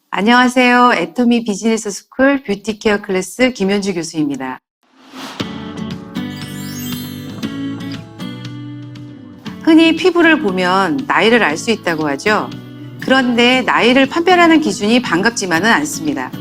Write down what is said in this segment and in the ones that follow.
안녕하세요. 애터미 비즈니스 스쿨 뷰티 케어 클래스 김현주 교수입니다. 흔히 피부를 보면 나이를 알 수 있다고 하죠. 그런데 나이를 판별하는 기준이 반갑지만은 않습니다.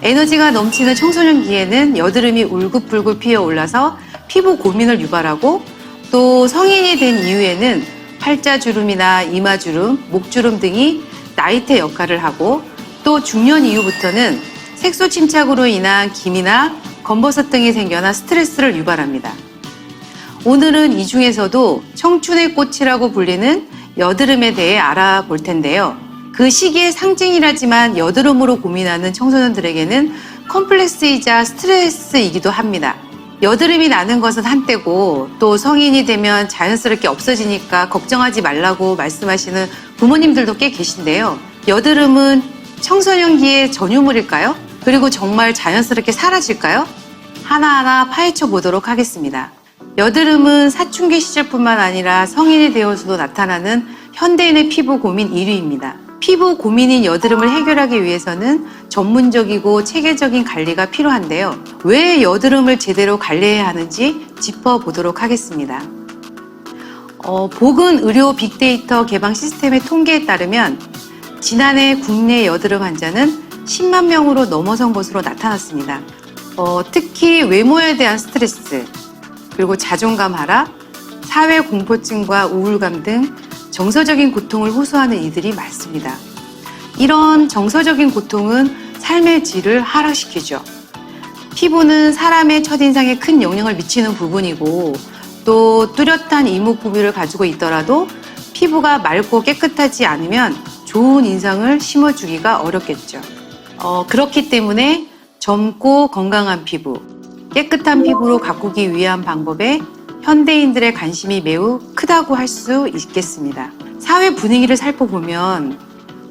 에너지가 넘치는 청소년기에는 여드름이 울긋불긋 피어올라서 피부 고민을 유발하고, 또 성인이 된 이후에는 팔자주름이나 이마주름, 목주름 등이 나이테 역할을 하고, 또 중년 이후부터는 색소 침착으로 인한 기미나 검버섯 등이 생겨나 스트레스를 유발합니다. 오늘은 이 중에서도 청춘의 꽃이라고 불리는 여드름에 대해 알아볼 텐데요. 그 시기의 상징이라지만 여드름으로 고민하는 청소년들에게는 컴플렉스이자 스트레스이기도 합니다. 여드름이 나는 것은 한때고, 또 성인이 되면 자연스럽게 없어지니까 걱정하지 말라고 말씀하시는 부모님들도 꽤 계신데요. 여드름은 청소년기의 전유물일까요? 그리고 정말 자연스럽게 사라질까요? 하나하나 파헤쳐 보도록 하겠습니다. 여드름은 사춘기 시절뿐만 아니라 성인이 되어서도 나타나는 현대인의 피부 고민 1위입니다. 피부 고민인 여드름을 해결하기 위해서는 전문적이고 체계적인 관리가 필요한데요. 왜 여드름을 제대로 관리해야 하는지 짚어보도록 하겠습니다. 보건의료 빅데이터 개방 시스템의 통계에 따르면 지난해 국내 여드름 환자는 10만 명으로 넘어선 것으로 나타났습니다. 특히 외모에 대한 스트레스, 그리고 자존감 하락, 사회 공포증과 우울감 등 정서적인 고통을 호소하는 이들이 많습니다. 이런 정서적인 고통은 삶의 질을 하락시키죠. 피부는 사람의 첫인상에 큰 영향을 미치는 부분이고, 또 뚜렷한 이목구비를 가지고 있더라도 피부가 맑고 깨끗하지 않으면 좋은 인상을 심어주기가 어렵겠죠. 그렇기 때문에 젊고 건강한 피부, 깨끗한 피부로 가꾸기 위한 방법에 현대인들의 관심이 매우 크다고 할 수 있겠습니다. 사회 분위기를 살펴보면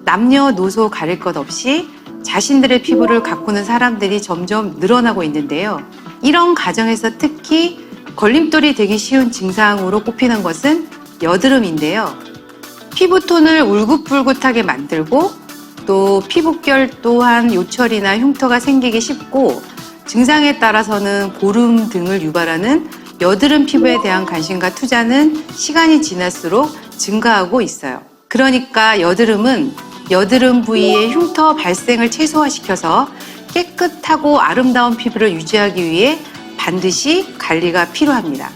남녀노소 가릴 것 없이 자신들의 피부를 가꾸는 사람들이 점점 늘어나고 있는데요. 이런 과정에서 특히 걸림돌이 되기 쉬운 증상으로 꼽히는 것은 여드름인데요. 피부톤을 울긋불긋하게 만들고, 또 피부결 또한 요철이나 흉터가 생기기 쉽고, 증상에 따라서는 고름 등을 유발하는 여드름 피부에 대한 관심과 투자는 시간이 지날수록 증가하고 있어요. 그러니까 여드름은 여드름 부위의 흉터 발생을 최소화시켜서 깨끗하고 아름다운 피부를 유지하기 위해 반드시 관리가 필요합니다.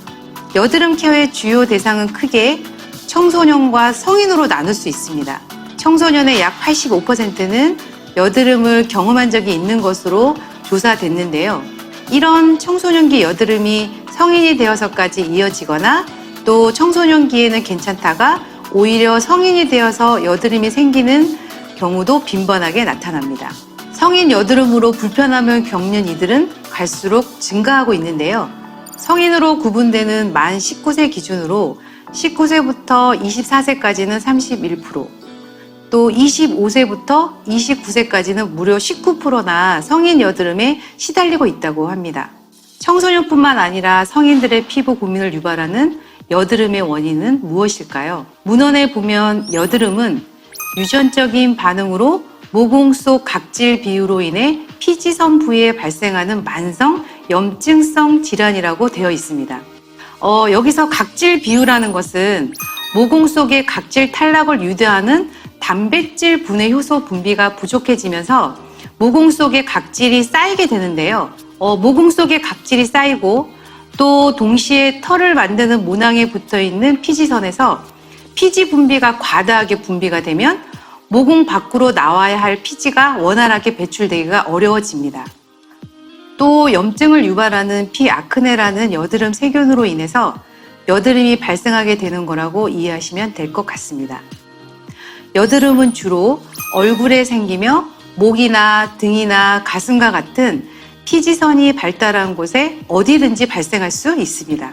여드름 케어의 주요 대상은 크게 청소년과 성인으로 나눌 수 있습니다. 청소년의 약 85%는 여드름을 경험한 적이 있는 것으로 조사됐는데요. 이런 청소년기 여드름이 성인이 되어서까지 이어지거나, 또 청소년기에는 괜찮다가 오히려 성인이 되어서 여드름이 생기는 경우도 빈번하게 나타납니다. 성인 여드름으로 불편함을 겪는 이들은 갈수록 증가하고 있는데요. 성인으로 구분되는 만 19세 기준으로 19세부터 24세까지는 31%, 또 25세부터 29세까지는 무려 19%나 성인 여드름에 시달리고 있다고 합니다. 청소년뿐만 아니라 성인들의 피부 고민을 유발하는 여드름의 원인은 무엇일까요? 문헌에 보면 여드름은 유전적인 반응으로 모공 속 각질 비유로 인해 피지선 부위에 발생하는 만성 염증성 질환이라고 되어 있습니다. 여기서 각질 비유라는 것은 모공 속의 각질 탈락을 유도하는 단백질 분해 효소 분비가 부족해지면서 모공 속에 각질이 쌓이게 되는데요. 모공 속에 각질이 쌓이고, 또 동시에 털을 만드는 모낭에 붙어있는 피지선에서 피지 분비가 과다하게 분비가 되면 모공 밖으로 나와야 할 피지가 원활하게 배출되기가 어려워집니다. 또 염증을 유발하는 피아크네라는 여드름 세균으로 인해서 여드름이 발생하게 되는 거라고 이해하시면 될 것 같습니다. 여드름은 주로 얼굴에 생기며 목이나 등이나 가슴과 같은 피지선이 발달한 곳에 어디든지 발생할 수 있습니다.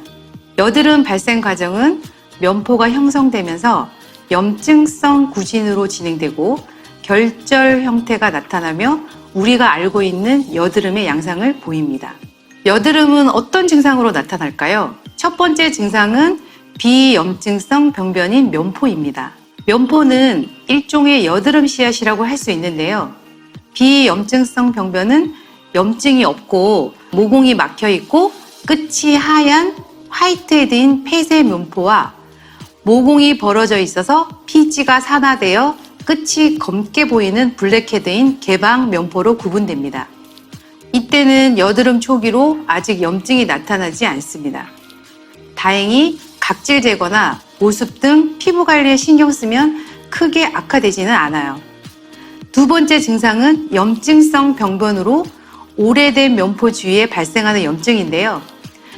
여드름 발생 과정은 면포가 형성되면서 염증성 구진으로 진행되고, 결절 형태가 나타나며 우리가 알고 있는 여드름의 양상을 보입니다. 여드름은 어떤 증상으로 나타날까요? 첫 번째 증상은 비염증성 병변인 면포입니다. 면포는 일종의 여드름 씨앗이라고 할 수 있는데요. 비염증성 병변은 염증이 없고 모공이 막혀 있고 끝이 하얀 화이트헤드인 폐쇄 면포와 모공이 벌어져 있어서 피지가 산화되어 끝이 검게 보이는 블랙헤드인 개방 면포로 구분됩니다. 이때는 여드름 초기로 아직 염증이 나타나지 않습니다. 다행히 각질 제거나 보습 등 피부 관리에 신경 쓰면 크게 악화되지는 않아요. 두 번째 증상은 염증성 병변으로 오래된 면포 주위에 발생하는 염증인데요.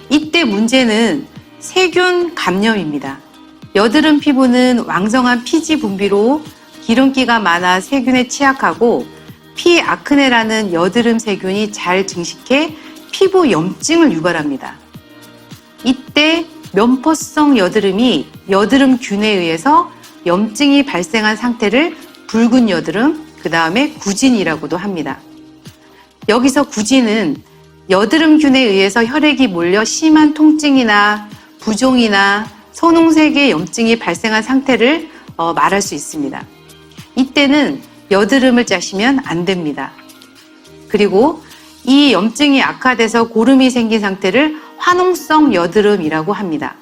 이때 문제는 세균 감염입니다. 여드름 피부는 왕성한 피지 분비로 기름기가 많아 세균에 취약하고 피아크네라는 여드름 세균이 잘 증식해 피부 염증을 유발합니다. 이때 면포성 여드름이 여드름균에 의해서 염증이 발생한 상태를 붉은 여드름, 그 다음에 구진이라고도 합니다. 여기서 구진은 여드름균에 의해서 혈액이 몰려 심한 통증이나 부종이나 선홍색의 염증이 발생한 상태를 말할 수 있습니다. 이때는 여드름을 짜시면 안 됩니다. 그리고 이 염증이 악화돼서 고름이 생긴 상태를 화농성 여드름이라고 합니다.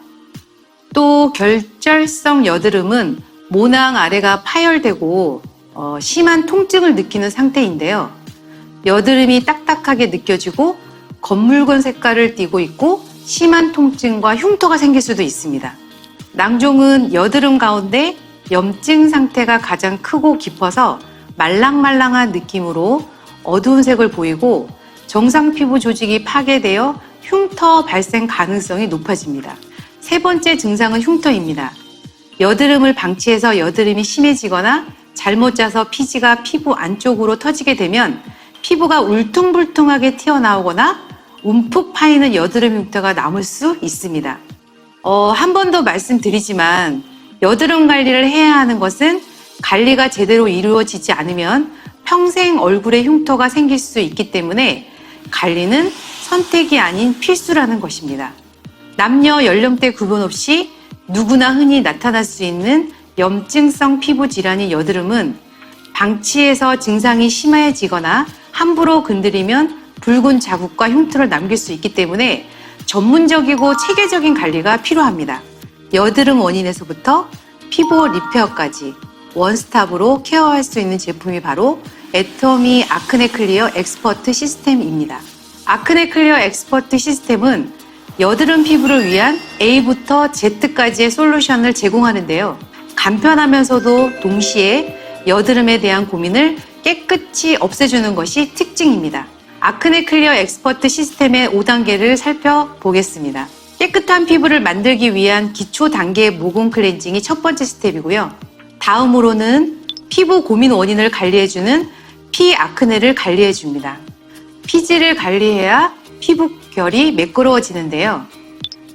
또 결절성 여드름은 모낭 아래가 파열되고 심한 통증을 느끼는 상태인데요. 여드름이 딱딱하게 느껴지고 검붉은 색깔을 띠고 있고 심한 통증과 흉터가 생길 수도 있습니다. 낭종은 여드름 가운데 염증 상태가 가장 크고 깊어서 말랑말랑한 느낌으로 어두운 색을 보이고 정상 피부 조직이 파괴되어 흉터 발생 가능성이 높아집니다. 세 번째 증상은 흉터입니다. 여드름을 방치해서 여드름이 심해지거나 잘못 짜서 피지가 피부 안쪽으로 터지게 되면 피부가 울퉁불퉁하게 튀어나오거나 움푹 파이는 여드름 흉터가 남을 수 있습니다. 한 번 더 말씀드리지만 여드름 관리를 해야 하는 것은 관리가 제대로 이루어지지 않으면 평생 얼굴에 흉터가 생길 수 있기 때문에 관리는 선택이 아닌 필수라는 것입니다. 남녀 연령대 구분 없이 누구나 흔히 나타날 수 있는 염증성 피부 질환인 여드름은 방치해서 증상이 심해지거나 함부로 건드리면 붉은 자국과 흉터를 남길 수 있기 때문에 전문적이고 체계적인 관리가 필요합니다. 여드름 원인에서부터 피부 리페어까지 원스톱으로 케어할 수 있는 제품이 바로 애터미 아크네 클리어 엑스퍼트 시스템입니다. 아크네 클리어 엑스퍼트 시스템은 여드름 피부를 위한 A부터 Z까지의 솔루션을 제공하는데요. 간편하면서도 동시에 여드름에 대한 고민을 깨끗이 없애주는 것이 특징입니다. 아크네 클리어 엑스퍼트 시스템의 5단계를 살펴보겠습니다. 깨끗한 피부를 만들기 위한 기초 단계의 모공 클렌징이 첫 번째 스텝이고요. 다음으로는 피부 고민 원인을 관리해주는 피아크네를 관리해줍니다. 피지를 관리해야 피부결이 매끄러워지는데요.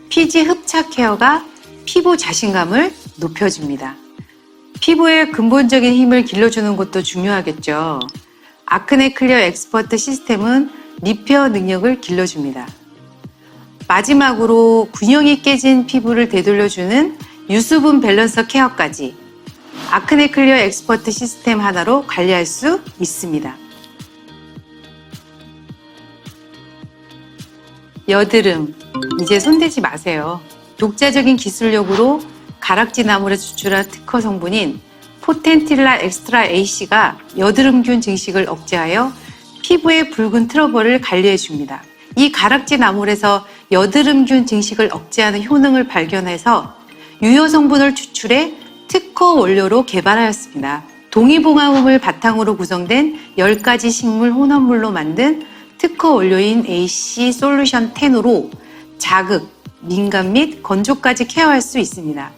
피지 흡착 케어가 피부 자신감을 높여줍니다. 피부의 근본적인 힘을 길러주는 것도 중요하겠죠. 아크네 클리어 엑스퍼트 시스템은 리페어 능력을 길러줍니다. 마지막으로 균형이 깨진 피부를 되돌려주는 유수분 밸런서 케어까지 아크네 클리어 엑스퍼트 시스템 하나로 관리할 수 있습니다. 여드름, 이제 손대지 마세요. 독자적인 기술력으로 가락지 나물에 추출한 특허 성분인 포텐틸라 엑스트라 AC가 여드름균 증식을 억제하여 피부의 붉은 트러블을 관리해줍니다. 이 가락지 나물에서 여드름균 증식을 억제하는 효능을 발견해서 유효 성분을 추출해 특허 원료로 개발하였습니다. 동의봉화음을 바탕으로 구성된 10가지 식물 혼합물로 만든 특허 원료인 AC 솔루션 10으로 자극, 민감 및 건조까지 케어할 수 있습니다.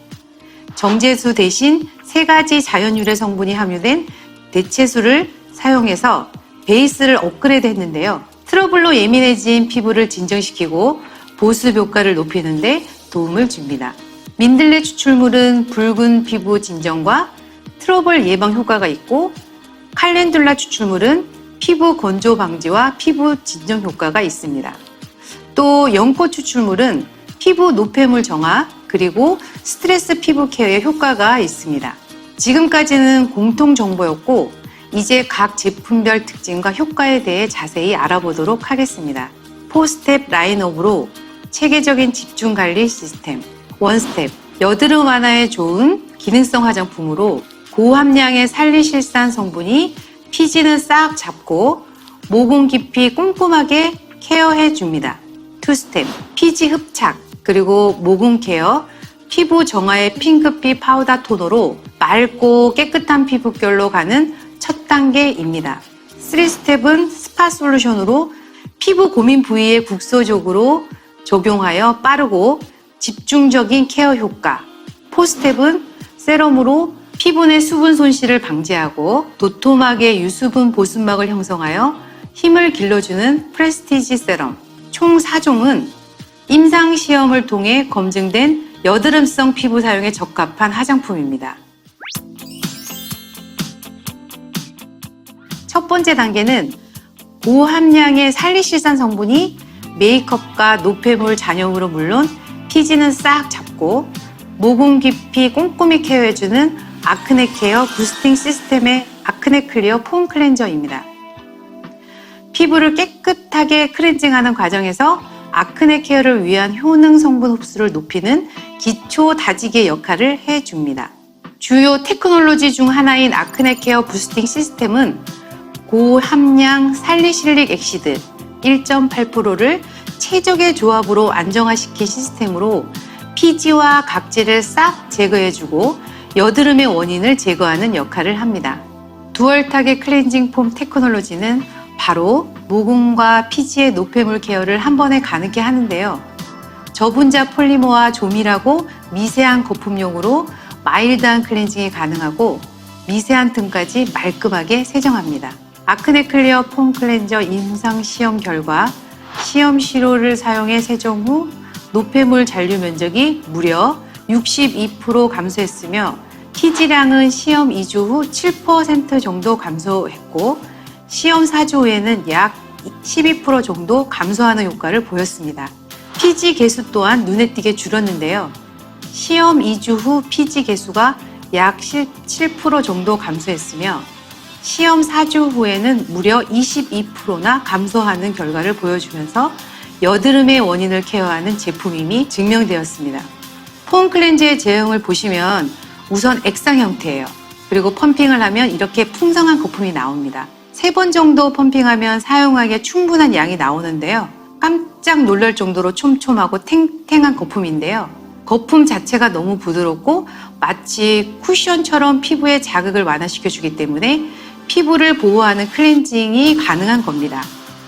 정제수 대신 3가지 자연유래 성분이 함유된 대체수를 사용해서 베이스를 업그레이드 했는데요. 트러블로 예민해진 피부를 진정시키고 보습 효과를 높이는 데 도움을 줍니다. 민들레 추출물은 붉은 피부 진정과 트러블 예방 효과가 있고 칼렌듈라 추출물은 피부 건조 방지와 피부 진정 효과가 있습니다. 또 연꽃 추출물은 피부 노폐물 정화 그리고 스트레스 피부 케어에 효과가 있습니다. 지금까지는 공통 정보였고 이제 각 제품별 특징과 효과에 대해 자세히 알아보도록 하겠습니다. 4스텝 라인업으로 체계적인 집중 관리 시스템, 1스텝, 여드름 완화에 좋은 기능성 화장품으로 고함량의 살리실산 성분이 피지는 싹 잡고 모공 깊이 꼼꼼하게 케어해 줍니다. 2스텝, 피지 흡착, 그리고 모공 케어, 피부 정화의 핑크빛 파우더 토너로 맑고 깨끗한 피부결로 가는 첫 단계입니다. 3스텝은 스파 솔루션으로 피부 고민 부위에 국소적으로 적용하여 빠르고 집중적인 케어 효과. 4스텝은 세럼으로 피부 내 수분 손실을 방지하고 도톰하게 유수분 보습막을 형성하여 힘을 길러주는 프레스티지 세럼. 총 4종은 임상시험을 통해 검증된 여드름성 피부 사용에 적합한 화장품입니다. 첫 번째 단계는 고함량의 살리실산 성분이 메이크업과 노폐물 잔여물은 물론 피지는 싹 잡고 모공 깊이 꼼꼼히 케어해주는 아크네 케어 부스팅 시스템의 아크네 클리어 폼 클렌저입니다. 피부를 깨끗하게 클렌징하는 과정에서 아크네 케어를 위한 효능 성분 흡수를 높이는 기초 다지기의 역할을 해줍니다. 주요 테크놀로지 중 하나인 아크네 케어 부스팅 시스템은 고함량 살리실릭 액시드 1.8%를 최적의 조합으로 안정화시킨 시스템으로 피지와 각질을 싹 제거해주고 여드름의 원인을 제거하는 역할을 합니다. 두얼 타겟 클렌징 폼 테크놀로지는 바로 모공과 피지의 노폐물 케어를 한 번에 가능케 하는데요. 저분자 폴리머와 조밀하고 미세한 거품용으로 마일드한 클렌징이 가능하고 미세한 틈까지 말끔하게 세정합니다. 아크네 클리어 폼 클렌저 임상 시험 결과 시험 시로를 사용해 세정 후 노폐물 잔류 면적이 무려 62% 감소했으며 피지량은 시험 2주 후 7% 정도 감소했고 시험 4주 후에는 약 12% 정도 감소하는 효과를 보였습니다. 피지 개수 또한 눈에 띄게 줄었는데요. 시험 2주 후 피지 개수가 약 7% 정도 감소했으며 시험 4주 후에는 무려 22%나 감소하는 결과를 보여주면서 여드름의 원인을 케어하는 제품임이 증명되었습니다. 폼 클렌저의 제형을 보시면 우선 액상 형태예요. 그리고 펌핑을 하면 이렇게 풍성한 거품이 나옵니다. 3번 정도 펌핑하면 사용하기에 충분한 양이 나오는데요. 깜짝 놀랄 정도로 촘촘하고 탱탱한 거품인데요. 거품 자체가 너무 부드럽고 마치 쿠션처럼 피부의 자극을 완화시켜주기 때문에 피부를 보호하는 클렌징이 가능한 겁니다.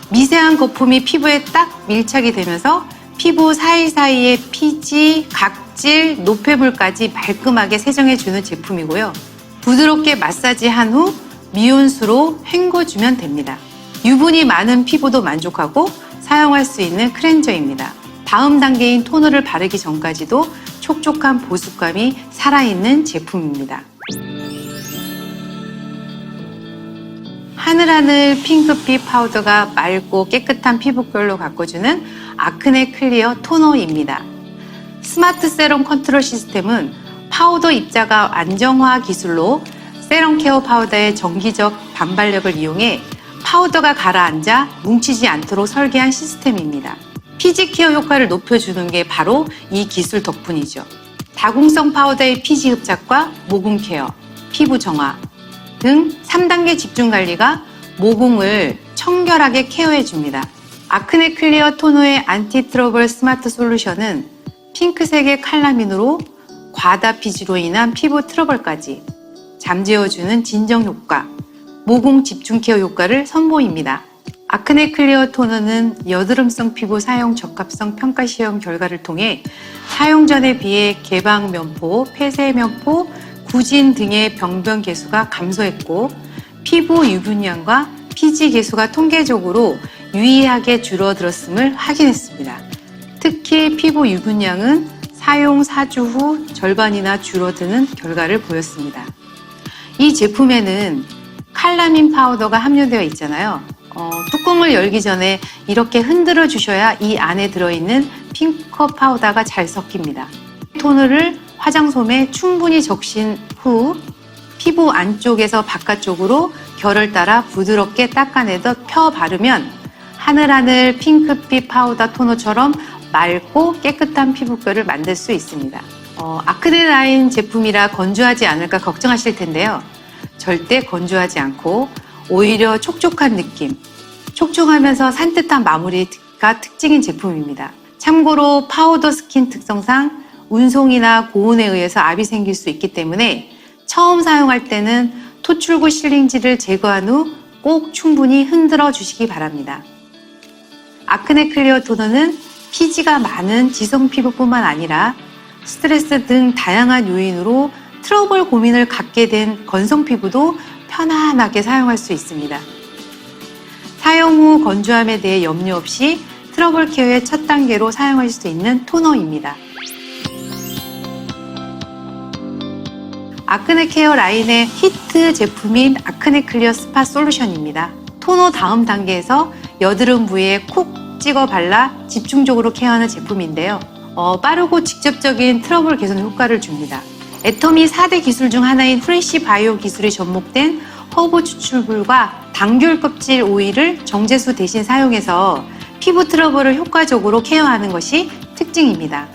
미세한 거품이 피부에 딱 밀착이 되면서 피부 사이사이의 피지, 각질, 노폐물까지 말끔하게 세정해주는 제품이고요. 부드럽게 마사지한 후 미온수로 헹궈주면 됩니다. 유분이 많은 피부도 만족하고 사용할 수 있는 클렌저입니다. 다음 단계인 토너를 바르기 전까지도 촉촉한 보습감이 살아있는 제품입니다. 하늘하늘 핑크빛 파우더가 맑고 깨끗한 피부결로 가꿔주는 아크네 클리어 토너입니다. 스마트 세럼 컨트롤 시스템은 파우더 입자가 안정화 기술로 세럼 케어 파우더의 정기적 반발력을 이용해 파우더가 가라앉아 뭉치지 않도록 설계한 시스템입니다. 피지 케어 효과를 높여주는 게 바로 이 기술 덕분이죠. 다공성 파우더의 피지 흡착과 모공 케어, 피부 정화 등 3단계 집중 관리가 모공을 청결하게 케어해줍니다. 아크네 클리어 토너의 안티 트러블 스마트 솔루션은 핑크색의 칼라민으로 과다 피지로 인한 피부 트러블까지 잠재워주는 진정 효과, 모공 집중 케어 효과를 선보입니다. 아크네 클리어 토너는 여드름성 피부 사용 적합성 평가 시험 결과를 통해 사용 전에 비해 개방 면포, 폐쇄 면포, 구진 등의 병변 개수가 감소했고 피부 유분량과 피지 개수가 통계적으로 유의하게 줄어들었음을 확인했습니다. 특히 피부 유분량은 사용 4주 후 절반이나 줄어드는 결과를 보였습니다. 이 제품에는 칼라민 파우더가 함유되어 있잖아요. 뚜껑을 열기 전에 이렇게 흔들어 주셔야 이 안에 들어있는 핑크 파우더가 잘 섞입니다. 토너를 화장솜에 충분히 적신 후 피부 안쪽에서 바깥쪽으로 결을 따라 부드럽게 닦아내듯 펴 바르면 하늘하늘 핑크빛 파우더 토너처럼 맑고 깨끗한 피부결을 만들 수 있습니다. 아크네 라인 제품이라 건조하지 않을까 걱정하실 텐데요. 절대 건조하지 않고 오히려 촉촉한 느낌, 촉촉하면서 산뜻한 마무리가 특징인 제품입니다. 참고로 파우더 스킨 특성상 운송이나 고온에 의해서 압이 생길 수 있기 때문에 처음 사용할 때는 토출구 실링지를 제거한 후 꼭 충분히 흔들어 주시기 바랍니다. 아크네 클리어 토너는 피지가 많은 지성 피부뿐만 아니라 스트레스 등 다양한 요인으로 트러블 고민을 갖게 된 건성 피부도 편안하게 사용할 수 있습니다. 사용 후 건조함에 대해 염려 없이 트러블 케어의 첫 단계로 사용할 수 있는 토너입니다. 아크네 케어 라인의 히트 제품인 아크네 클리어 스파 솔루션입니다. 토너 다음 단계에서 여드름 부위에 콕 찍어 발라 집중적으로 케어하는 제품인데요. 빠르고 직접적인 트러블 개선 효과를 줍니다. 애터미 4대 기술 중 하나인 프레시 바이오 기술이 접목된 허브 추출물과 당귤 껍질 오일을 정제수 대신 사용해서 피부 트러블을 효과적으로 케어하는 것이 특징입니다.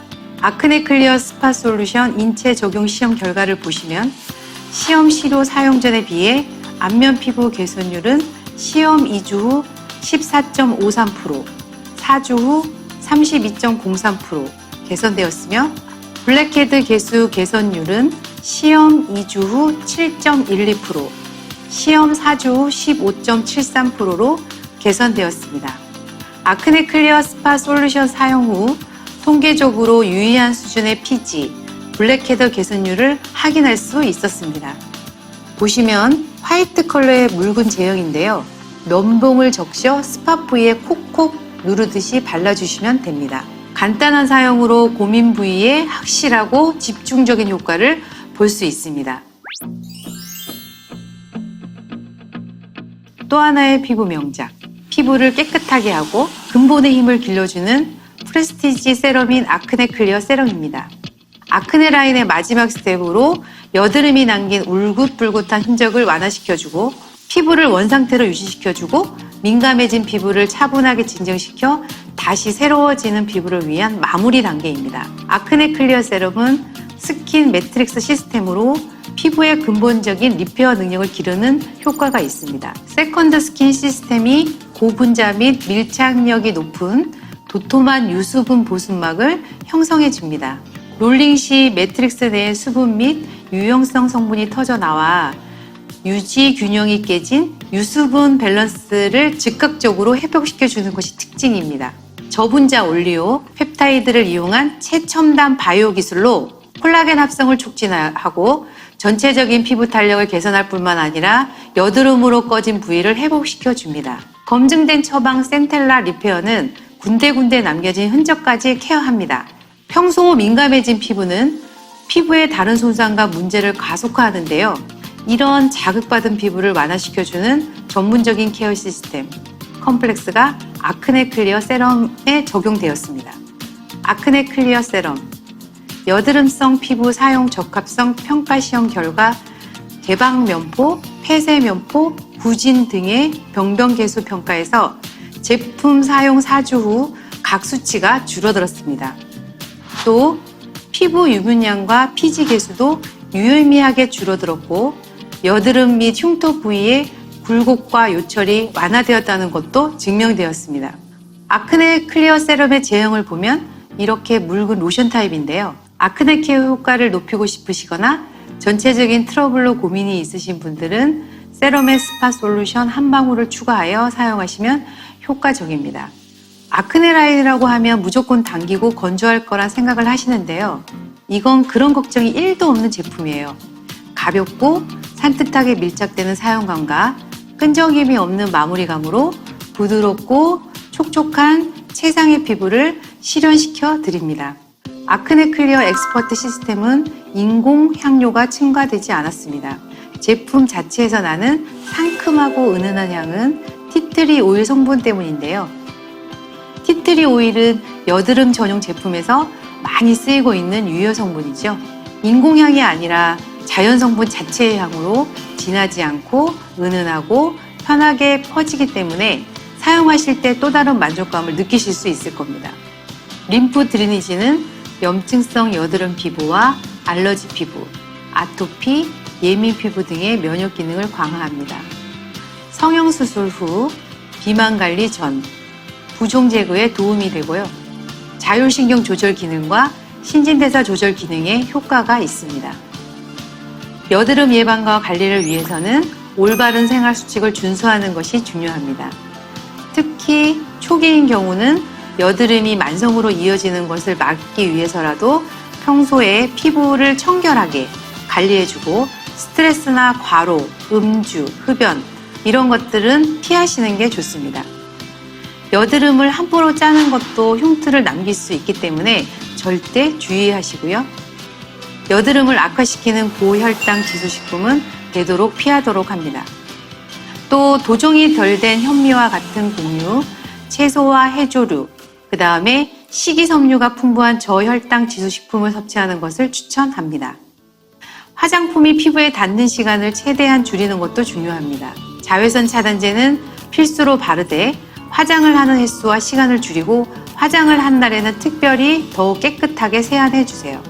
아크네 클리어 스파 솔루션 인체 적용 시험 결과를 보시면 시험 시료 사용 전에 비해 안면 피부 개선율은 시험 2주 후 14.53%, 4주 후 32.03% 개선되었으며 블랙헤드 개수 개선율은 시험 2주 후 7.12%, 시험 4주 후 15.73%로 개선되었습니다. 아크네 클리어 스파 솔루션 사용 후 통계적으로 유의한 수준의 피지, 블랙헤드 개선율을 확인할 수 있었습니다. 보시면 화이트 컬러의 묽은 제형인데요. 면봉을 적셔 스파 부위에 콕콕 누르듯이 발라주시면 됩니다. 간단한 사용으로 고민 부위에 확실하고 집중적인 효과를 볼 수 있습니다. 또 하나의 피부 명작, 피부를 깨끗하게 하고 근본의 힘을 길러주는 프레스티지 세럼인 아크네 클리어 세럼입니다. 아크네 라인의 마지막 스텝으로 여드름이 남긴 울긋불긋한 흔적을 완화시켜주고 피부를 원상태로 유지시켜주고 민감해진 피부를 차분하게 진정시켜 다시 새로워지는 피부를 위한 마무리 단계입니다. 아크네 클리어 세럼은 스킨 매트릭스 시스템으로 피부의 근본적인 리페어 능력을 기르는 효과가 있습니다. 세컨드 스킨 시스템이 고분자 및 밀착력이 높은 도톰한 유수분 보습막을 형성해 줍니다. 롤링 시 매트릭스 내의 수분 및 유용성 성분이 터져 나와 유지 균형이 깨진 유수분 밸런스를 즉각적으로 회복시켜 주는 것이 특징입니다. 저분자 올리오 펩타이드를 이용한 최첨단 바이오 기술로 콜라겐 합성을 촉진하고 전체적인 피부 탄력을 개선할 뿐만 아니라 여드름으로 꺼진 부위를 회복시켜 줍니다. 검증된 처방 센텔라 리페어는 군데군데 남겨진 흔적까지 케어합니다. 평소 민감해진 피부는 피부의 다른 손상과 문제를 가속화하는데요. 이런 자극받은 피부를 완화시켜주는 전문적인 케어 시스템 컴플렉스가 아크네 클리어 세럼에 적용되었습니다. 아크네 클리어 세럼, 여드름성 피부 사용 적합성 평가 시험 결과 개방면포, 폐쇄면포, 부진 등의 병변 개수 평가에서 제품 사용 4주 후 각 수치가 줄어들었습니다. 또 피부 유분량과 피지 개수도 유의미하게 줄어들었고 여드름 및 흉터 부위의 굴곡과 요철이 완화되었다는 것도 증명되었습니다. 아크네 클리어 세럼의 제형을 보면 이렇게 묽은 로션 타입인데요. 아크네 케어 효과를 높이고 싶으시거나 전체적인 트러블로 고민이 있으신 분들은 세럼의 스파 솔루션 한 방울을 추가하여 사용하시면 효과적입니다. 아크네 라인이라고 하면 무조건 당기고 건조할 거란 생각을 하시는데요. 이건 그런 걱정이 1도 없는 제품이에요. 가볍고 산뜻하게 밀착되는 사용감과 끈적임이 없는 마무리감으로 부드럽고 촉촉한 최상의 피부를 실현시켜 드립니다. 아크네 클리어 엑스퍼트 시스템은 인공 향료가 첨가되지 않았습니다. 제품 자체에서 나는 상큼하고 은은한 향은 티트리 오일 성분 때문인데요. 티트리 오일은 여드름 전용 제품에서 많이 쓰이고 있는 유효 성분이죠. 인공향이 아니라 자연 성분 자체의 향으로 진하지 않고 은은하고 편하게 퍼지기 때문에 사용하실 때 또 다른 만족감을 느끼실 수 있을 겁니다. 림프 드리니지는 염증성 여드름 피부와 알러지 피부, 아토피, 예민 피부 등의 면역 기능을 강화합니다. 성형수술 후, 비만 관리 전, 부종 제거에 도움이 되고요. 자율신경 조절 기능과 신진대사 조절 기능에 효과가 있습니다. 여드름 예방과 관리를 위해서는 올바른 생활 수칙을 준수하는 것이 중요합니다. 특히 초기인 경우는 여드름이 만성으로 이어지는 것을 막기 위해서라도 평소에 피부를 청결하게 관리해주고 스트레스나 과로, 음주, 흡연 이런 것들은 피하시는 게 좋습니다. 여드름을 함부로 짜는 것도 흉터를 남길 수 있기 때문에 절대 주의하시고요. 여드름을 악화시키는 고혈당 지수식품은 되도록 피하도록 합니다. 또 도종이 덜 된 현미와 같은 곡류, 채소와 해조류, 그 다음에 식이섬유가 풍부한 저혈당 지수식품을 섭취하는 것을 추천합니다. 화장품이 피부에 닿는 시간을 최대한 줄이는 것도 중요합니다. 자외선 차단제는 필수로 바르되 화장을 하는 횟수와 시간을 줄이고 화장을 한 날에는 특별히 더욱 깨끗하게 세안해 주세요.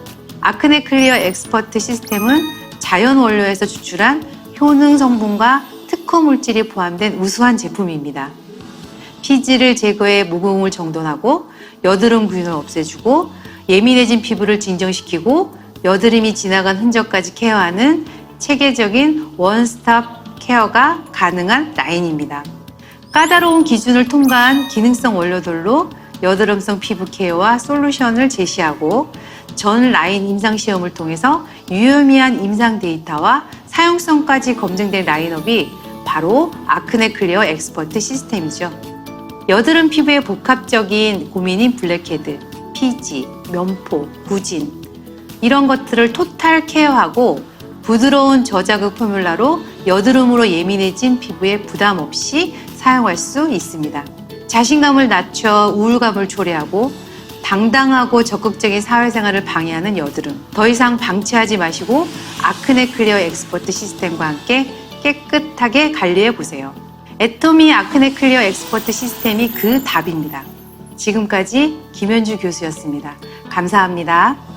아크네 클리어 엑스퍼트 시스템은 자연 원료에서 추출한 효능 성분과 특허 물질이 포함된 우수한 제품입니다. 피지를 제거해 모공을 정돈하고 여드름 균을 없애주고 예민해진 피부를 진정시키고 여드름이 지나간 흔적까지 케어하는 체계적인 원스톱 케어가 가능한 라인입니다. 까다로운 기준을 통과한 기능성 원료들로 여드름성 피부 케어와 솔루션을 제시하고 전 라인 임상 시험을 통해서 유의미한 임상 데이터와 사용성까지 검증된 라인업이 바로 아크네 클리어 엑스퍼트 시스템이죠. 여드름 피부의 복합적인 고민인 블랙헤드, 피지, 면포, 부진 이런 것들을 토탈 케어하고 부드러운 저자극 포뮬라로 여드름으로 예민해진 피부에 부담 없이 사용할 수 있습니다. 자신감을 낮춰 우울감을 초래하고 당당하고 적극적인 사회생활을 방해하는 여드름. 더 이상 방치하지 마시고 아크네 클리어 엑스퍼트 시스템과 함께 깨끗하게 관리해 보세요. 애터미 아크네 클리어 엑스퍼트 시스템이 그 답입니다. 지금까지 김현주 교수였습니다. 감사합니다.